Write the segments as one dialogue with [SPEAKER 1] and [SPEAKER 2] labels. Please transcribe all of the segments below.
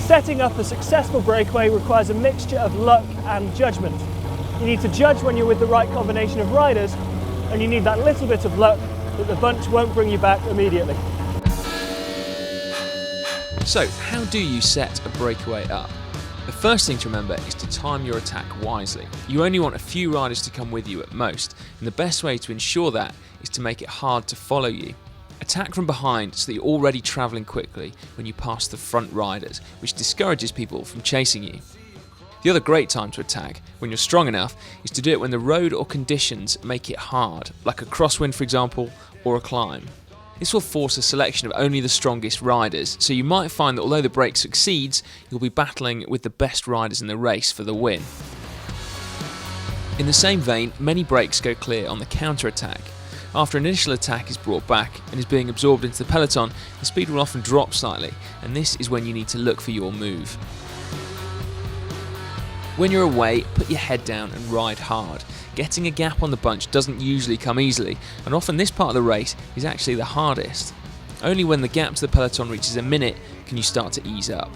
[SPEAKER 1] Setting up a successful breakaway requires a mixture of luck and judgment. You need to judge when you're with the right combination of riders, and you need that little bit of luck that the bunch won't bring you back immediately.
[SPEAKER 2] So, how do you set a breakaway up? The first thing to remember is to time your attack wisely. You only want a few riders to come with you at most, and the best way to ensure that is to make it hard to follow you. Attack from behind so that you're already travelling quickly when you pass the front riders, which discourages people from chasing you. The other great time to attack, when you're strong enough, is to do it when the road or conditions make it hard, like a crosswind for example, or a climb. This will force a selection of only the strongest riders, so you might find that although the break succeeds, you'll be battling with the best riders in the race for the win. In the same vein, many breaks go clear on the counter-attack. After an initial attack is brought back and is being absorbed into the peloton, the speed will often drop slightly, and this is when you need to look for your move. When you're away, put your head down and ride hard. Getting a gap on the bunch doesn't usually come easily, and often this part of the race is actually the hardest. Only when the gap to the peloton reaches a minute can you start to ease up.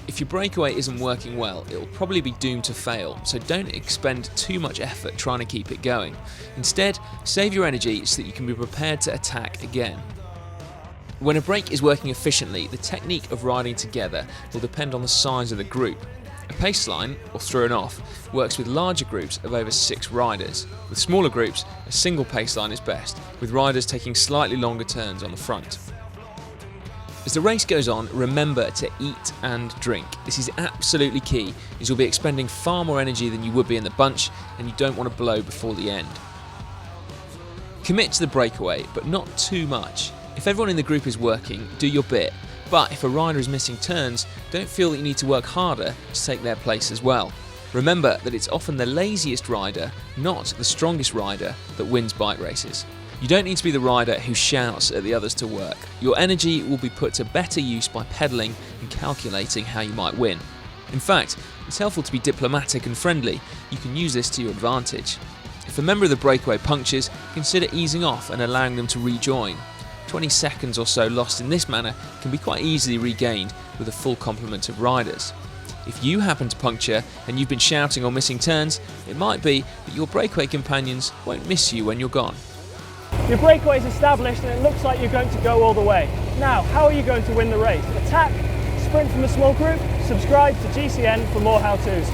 [SPEAKER 2] If your breakaway isn't working well, it will probably be doomed to fail, so don't expend too much effort trying to keep it going. Instead, save your energy so that you can be prepared to attack again. When a break is working efficiently, the technique of riding together will depend on the size of the group. A pace line, or through and off, works with larger groups of over 6 riders. With smaller groups, a single pace line is best, with riders taking slightly longer turns on the front. As the race goes on, remember to eat and drink. This is absolutely key, as you'll be expending far more energy than you would be in the bunch, and you don't want to blow before the end. Commit to the breakaway, but not too much. If everyone in the group is working, do your bit. But if a rider is missing turns, don't feel that you need to work harder to take their place as well. Remember that it's often the laziest rider, not the strongest rider, that wins bike races. You don't need to be the rider who shouts at the others to work. Your energy will be put to better use by pedalling and calculating how you might win. In fact, it's helpful to be diplomatic and friendly. You can use this to your advantage. If a member of the breakaway punctures, consider easing off and allowing them to rejoin. 20 seconds or so lost in this manner can be quite easily regained with a full complement of riders. If you happen to puncture and you've been shouting or missing turns, it might be that your breakaway companions won't miss you when you're gone.
[SPEAKER 1] Your breakaway is established and it looks like you're going to go all the way. Now, how are you going to win the race? Attack, sprint from a small group, subscribe to GCN for more how-tos.